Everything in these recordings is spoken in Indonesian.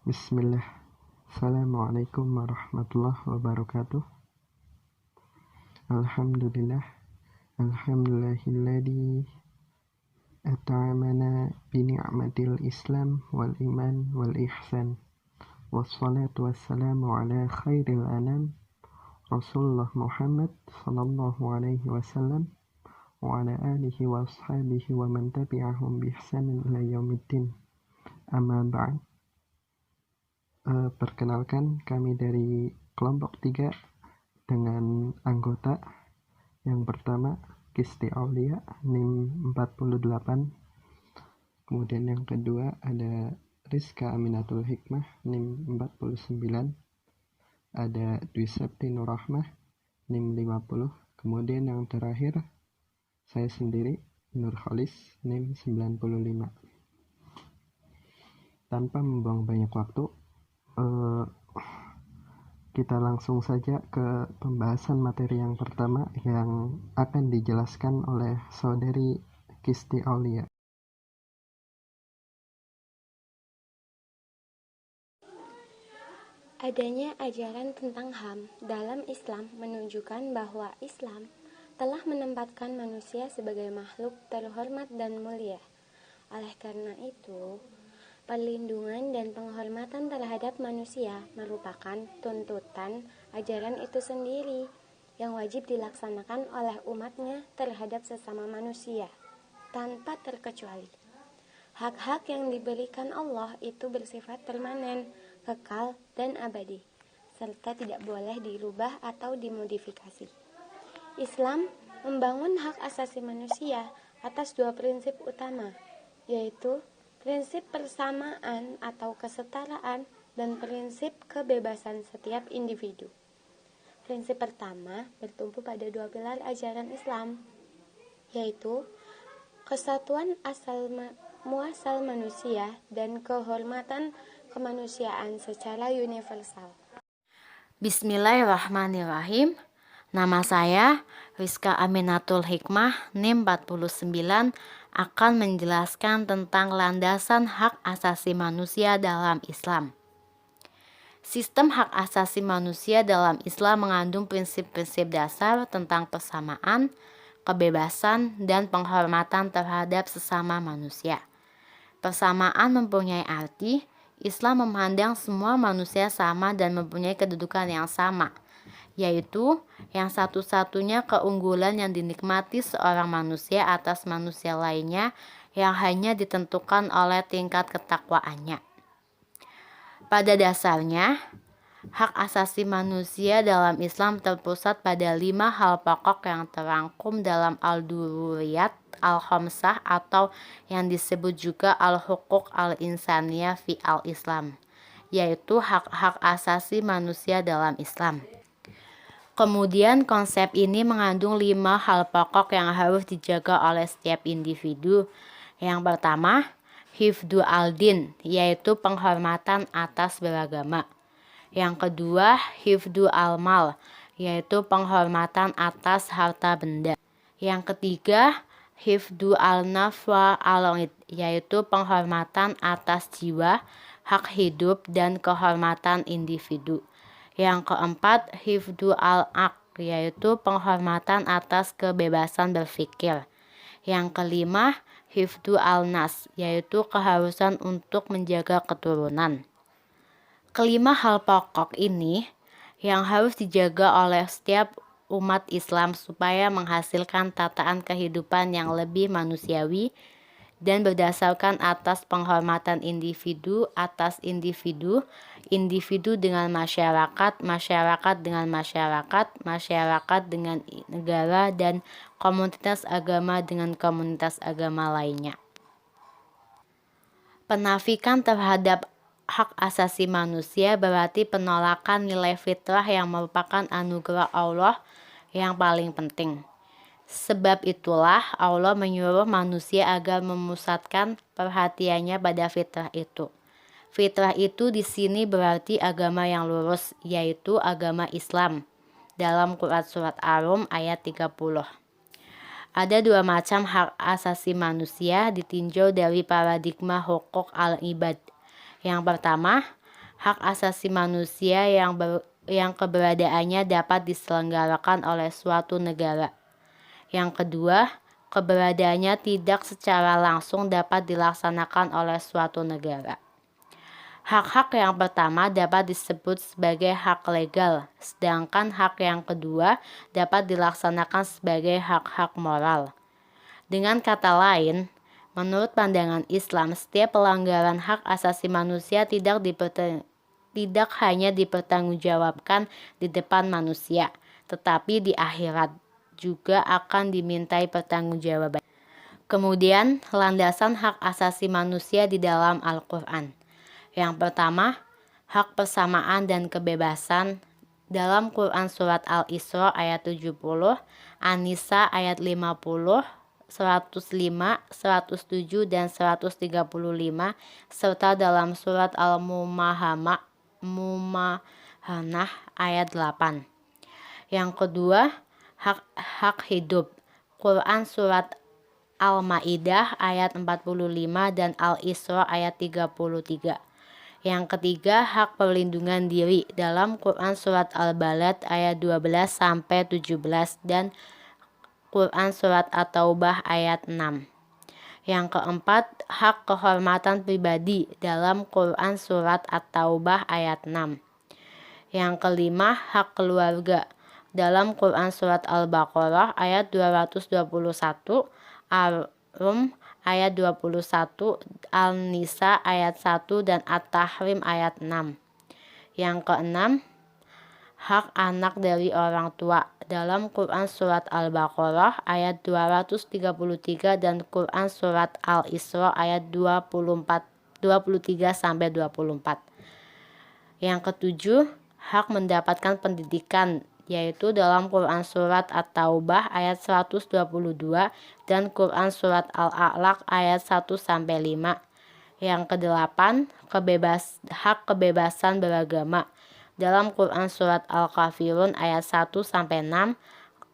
Bismillah. Assalamualaikum warahmatullahi wabarakatuh. Alhamdulillah. Alhamdulillahilladzi at'amana bini'matil Islam wal iman wal ihsan. Wassalatu wassalamu ala khairil anam Rasulullah Muhammad sallallahu alaihi wasallam wa ala alihi wa ashabihi wa man tabi'ahum bi ihsanin ila yaumiddin. Amma ba'd. Perkenalkan, kami dari kelompok 3 dengan anggota yang pertama Kisti Aulia NIM 48, kemudian yang kedua ada Rizka Aminatul Hikmah NIM 49, ada Dwi Septi Nurrahmah NIM 50, kemudian yang terakhir saya sendiri Nur Khalis NIM 95. Tanpa membuang banyak waktu, kita langsung saja ke pembahasan materi yang pertama yang akan dijelaskan oleh saudari Kisti Aulia. Adanya ajaran tentang HAM dalam Islam menunjukkan bahwa Islam telah menempatkan manusia sebagai makhluk terhormat dan mulia. Oleh karena itu, perlindungan dan penghormatan terhadap manusia merupakan tuntutan ajaran itu sendiri yang wajib dilaksanakan oleh umatnya terhadap sesama manusia, tanpa terkecuali. Hak-hak yang diberikan Allah itu bersifat permanen, kekal, dan abadi, serta tidak boleh dirubah atau dimodifikasi. Islam membangun hak asasi manusia atas 2 prinsip utama, yaitu prinsip persamaan atau kesetaraan dan prinsip kebebasan setiap individu. Prinsip pertama bertumpu pada 2 pilar ajaran Islam, yaitu kesatuan muasal manusia dan kehormatan kemanusiaan secara universal. Bismillahirrahmanirrahim. Nama saya Rizka Aminatul Hikmah NIM 49 akan menjelaskan tentang landasan hak asasi manusia dalam Islam. Sistem hak asasi manusia dalam Islam mengandung prinsip-prinsip dasar tentang persamaan, kebebasan, dan penghormatan terhadap sesama manusia. Persamaan mempunyai arti Islam memandang semua manusia sama dan mempunyai kedudukan yang sama, yaitu yang satu-satunya keunggulan yang dinikmati seorang manusia atas manusia lainnya yang hanya ditentukan oleh tingkat ketakwaannya. Pada dasarnya, hak asasi manusia dalam Islam terpusat pada 5 hal pokok yang terangkum dalam Al-Dururiyat Al-Khamsah atau yang disebut juga Al-Huquq Al-Insaniyah fi Al-Islam, yaitu hak-hak asasi manusia dalam Islam. Kemudian konsep ini mengandung 5 hal pokok yang harus dijaga oleh setiap individu. Yang pertama, hifdzu al-din, yaitu penghormatan atas beragama. Yang kedua, hifdzu al-mal, yaitu penghormatan atas harta benda. Yang ketiga, hifdzu al-nafwa al-id, yaitu penghormatan atas jiwa, hak hidup, dan kehormatan individu. Yang keempat, hifdzu al-aql, yaitu penghormatan atas kebebasan berpikir. Yang kelima, hifdzu al-nas, yaitu keharusan untuk menjaga keturunan. Kelima hal pokok ini yang harus dijaga oleh setiap umat Islam supaya menghasilkan tataan kehidupan yang lebih manusiawi dan berdasarkan atas penghormatan individu atas individu, individu dengan masyarakat, masyarakat dengan masyarakat, masyarakat dengan negara, dan komunitas agama dengan komunitas agama lainnya. Penafikan terhadap hak asasi manusia berarti penolakan nilai fitrah yang merupakan anugerah Allah yang paling penting. Sebab itulah Allah menyuruh manusia agar memusatkan perhatiannya pada fitrah itu. Fitrah itu di sini berarti agama yang lurus, yaitu agama Islam. Dalam Quran Surat Ar-Rum ayat 30. Ada 2 macam hak asasi manusia ditinjau dari paradigma hukuk al-ibad. Yang pertama, hak asasi manusia yang keberadaannya dapat diselenggarakan oleh suatu negara. Yang kedua, keberadaannya tidak secara langsung dapat dilaksanakan oleh suatu negara. Hak-hak yang pertama dapat disebut sebagai hak legal, sedangkan hak yang kedua dapat dilaksanakan sebagai hak-hak moral. Dengan kata lain, menurut pandangan Islam, setiap pelanggaran hak asasi manusia tidak hanya dipertanggungjawabkan di depan manusia, tetapi di akhirat juga akan dimintai pertanggungjawaban. Kemudian, landasan hak asasi manusia di dalam Al-Quran. Yang pertama, hak persamaan dan kebebasan dalam Quran Surat Al-Isra ayat 70, An-Nisa ayat 50, 105, 107, dan 135, serta dalam Surat Al-Mumahanah ayat 8. Yang kedua, hak hidup. Quran Surat Al-Maidah ayat 45 dan Al-Isra ayat 33. Yang ketiga, hak perlindungan diri dalam Quran Surat Al-Balad ayat 12-17 dan Quran Surat At-Taubah ayat 6. Yang keempat, hak kehormatan pribadi dalam Quran Surat At-Taubah ayat 6. Yang kelima, hak keluarga dalam Quran Surat Al-Baqarah ayat 221, Ar-Rum ayat 21, Al-Nisa ayat 1, dan At-Tahrim ayat 6. Yang keenam, hak anak dari orang tua dalam Quran Surat Al-Baqarah ayat 233 dan Quran Surat Al-Isra ayat 23-24. Yang ketujuh, hak mendapatkan pendidikan, yaitu dalam Quran Surat At-Taubah ayat 122 dan Quran Surat Al-A'laq ayat 1-5. Yang kedelapan, hak kebebasan beragama dalam Quran Surat Al-Kafirun ayat 1-6,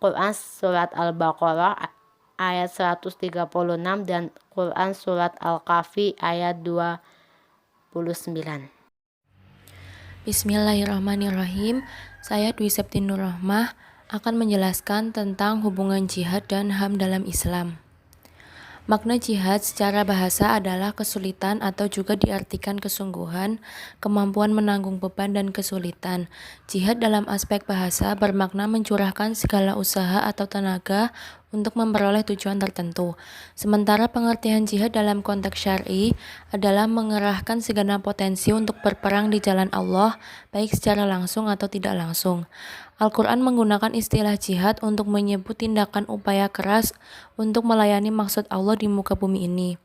Quran Surat Al-Baqarah ayat 136 dan Quran Surat Al-Kahfi ayat 29. Bismillahirrahmanirrahim. Saya Dwi Septi Nur Rahmah akan menjelaskan tentang hubungan jihad dan HAM dalam Islam. Makna jihad secara bahasa adalah kesulitan atau juga diartikan kesungguhan, kemampuan menanggung beban dan kesulitan. Jihad dalam aspek bahasa bermakna mencurahkan segala usaha atau tenaga untuk memperoleh tujuan tertentu. Sementara pengertian jihad dalam konteks syar'i adalah mengerahkan segenap potensi untuk berperang di jalan Allah, baik secara langsung atau tidak langsung. Al-Quran menggunakan istilah jihad untuk menyebut tindakan upaya keras untuk melayani maksud Allah di muka bumi ini.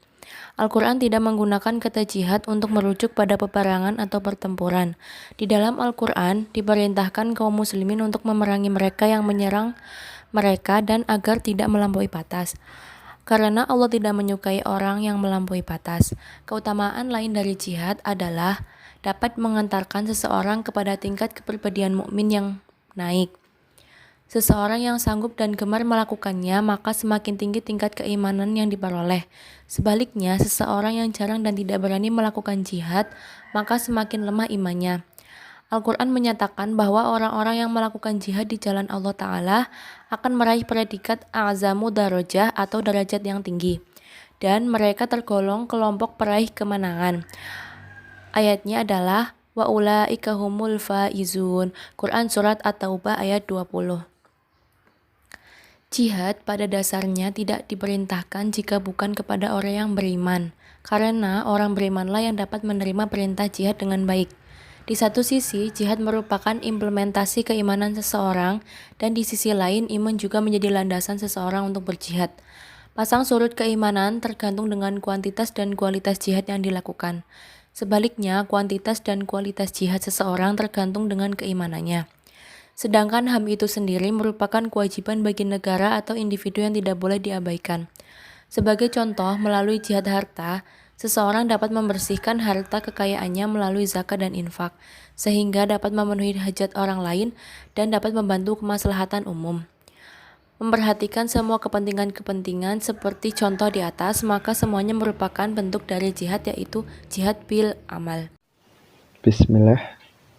Al-Quran tidak menggunakan kata jihad untuk merujuk pada peperangan atau pertempuran. Di dalam Al-Quran diperintahkan kaum muslimin untuk memerangi mereka yang menyerang mereka dan agar tidak melampaui batas. Karena Allah tidak menyukai orang yang melampaui batas. Keutamaan lain dari jihad adalah dapat mengantarkan seseorang kepada tingkat kepribadian mukmin yang naik. Seseorang yang sanggup dan gemar melakukannya, maka semakin tinggi tingkat keimanan yang diperoleh. Sebaliknya, seseorang yang jarang dan tidak berani melakukan jihad, maka semakin lemah imannya. Al-Quran menyatakan bahwa orang-orang yang melakukan jihad di jalan Allah Ta'ala akan meraih predikat a'zamu darajah atau derajat yang tinggi, dan mereka tergolong kelompok peraih kemenangan. Ayatnya adalah wa ulaika humul faizun. Quran Surat At-Taubah ayat 20. Jihad pada dasarnya tidak diperintahkan jika bukan kepada orang yang beriman, karena orang berimanlah yang dapat menerima perintah jihad dengan baik. Di satu sisi, jihad merupakan implementasi keimanan seseorang, dan di sisi lain, iman juga menjadi landasan seseorang untuk berjihad. Pasang surut keimanan tergantung dengan kuantitas dan kualitas jihad yang dilakukan. Sebaliknya, kuantitas dan kualitas jihad seseorang tergantung dengan keimanannya. Sedangkan HAM itu sendiri merupakan kewajiban bagi negara atau individu yang tidak boleh diabaikan. Sebagai contoh, melalui jihad harta, seseorang dapat membersihkan harta kekayaannya melalui zakat dan infak, sehingga dapat memenuhi hajat orang lain dan dapat membantu kemaslahatan umum. Memperhatikan semua kepentingan-kepentingan seperti contoh di atas, maka semuanya merupakan bentuk dari jihad, yaitu jihad bil amal. Bismillah.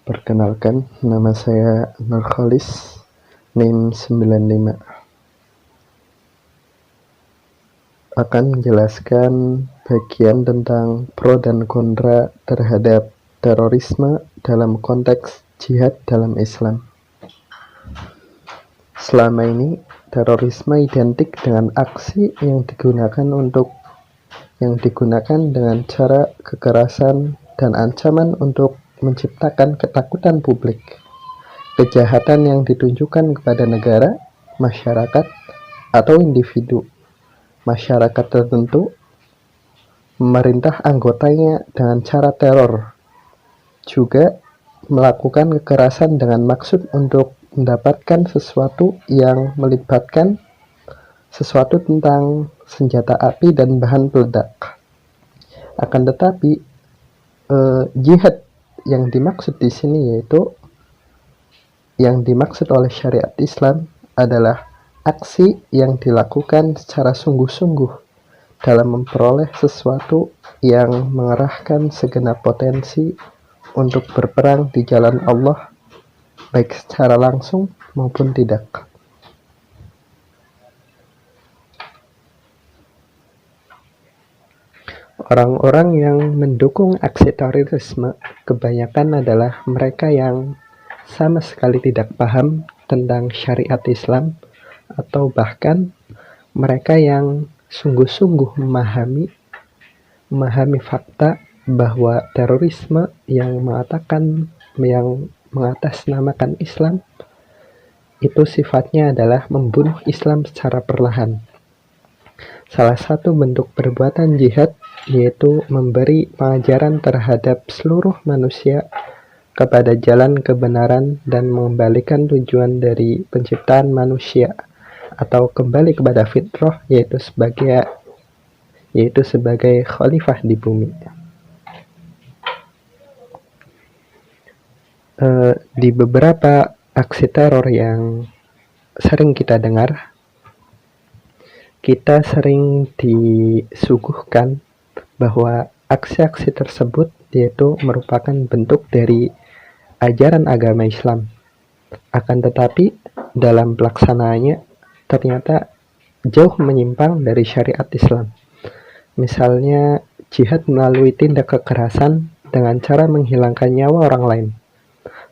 Perkenalkan, nama saya Nurkhalis, NIM 95. Akan menjelaskan bagian tentang pro dan kontra terhadap terorisme dalam konteks jihad dalam Islam. Selama ini, terorisme identik dengan aksi yang digunakan dengan cara kekerasan dan ancaman untuk menciptakan ketakutan publik. Kejahatan yang ditunjukkan kepada negara, masyarakat, atau individu. Masyarakat tertentu memerintah anggotanya dengan cara teror. Juga melakukan kekerasan dengan maksud untuk mendapatkan sesuatu yang melibatkan sesuatu tentang senjata api dan bahan peledak. Akan tetapi, jihad yang dimaksud di sini yang dimaksud oleh syariat Islam adalah aksi yang dilakukan secara sungguh-sungguh dalam memperoleh sesuatu yang mengerahkan segenap potensi untuk berperang di jalan Allah, baik secara langsung maupun tidak. Orang-orang yang mendukung aksi terorisme kebanyakan adalah mereka yang sama sekali tidak paham tentang syariat Islam, atau bahkan mereka yang sungguh-sungguh memahami fakta bahwa terorisme yang mengatasnamakan Islam itu sifatnya adalah membunuh Islam secara perlahan. Salah satu bentuk perbuatan jihad yaitu memberi pengajaran terhadap seluruh manusia kepada jalan kebenaran dan mengembalikan tujuan dari penciptaan manusia, atau kembali kepada fitrah, yaitu sebagai khalifah di bumi. Di beberapa aksi teror yang sering kita dengar, kita sering disuguhkan bahwa aksi-aksi tersebut yaitu merupakan bentuk dari ajaran agama Islam. Akan tetapi dalam pelaksanaannya ternyata jauh menyimpang dari syariat Islam. Misalnya jihad melalui tindak kekerasan dengan cara menghilangkan nyawa orang lain.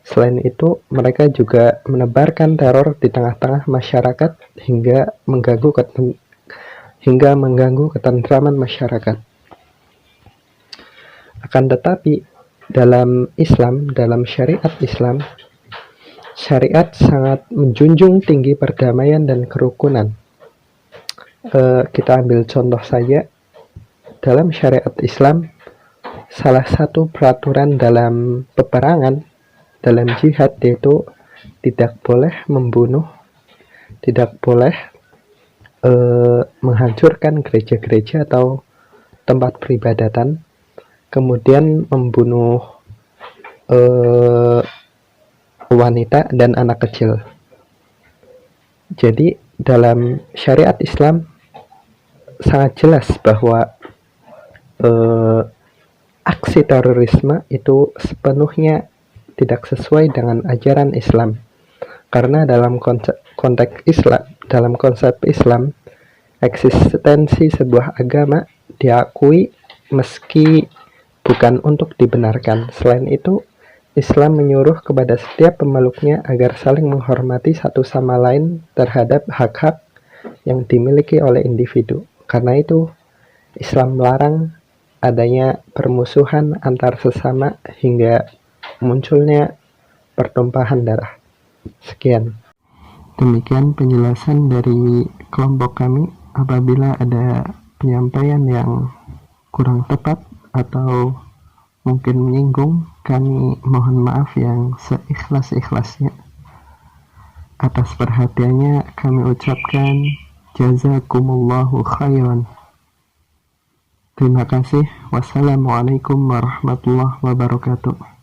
Selain itu, mereka juga menebarkan teror di tengah-tengah masyarakat hingga mengganggu ketentraman masyarakat. Akan tetapi dalam syariat Islam, syariat sangat menjunjung tinggi perdamaian dan kerukunan. Kita ambil contoh saja, dalam syariat Islam, salah satu peraturan dalam peperangan, dalam jihad, yaitu tidak boleh membunuh, tidak boleh menghancurkan gereja-gereja atau tempat peribadatan, kemudian membunuh wanita dan anak kecil. Jadi dalam syariat Islam sangat jelas bahwa aksi terorisme itu sepenuhnya tidak sesuai dengan ajaran Islam. Karena dalam konsep Islam, eksistensi sebuah agama diakui meski bukan untuk dibenarkan. Selain itu, Islam menyuruh kepada setiap pemeluknya agar saling menghormati satu sama lain terhadap hak-hak yang dimiliki oleh individu. Karena itu, Islam melarang adanya permusuhan antar sesama hingga munculnya pertumpahan darah. Sekian. Demikian penjelasan dari kelompok kami. Apabila ada penyampaian yang kurang tepat atau mungkin menyinggung, kami mohon maaf yang seikhlas-ikhlasnya. Atas perhatiannya kami ucapkan jazakumullahu khairan. Terima kasih. Wassalamualaikum warahmatullahi wabarakatuh.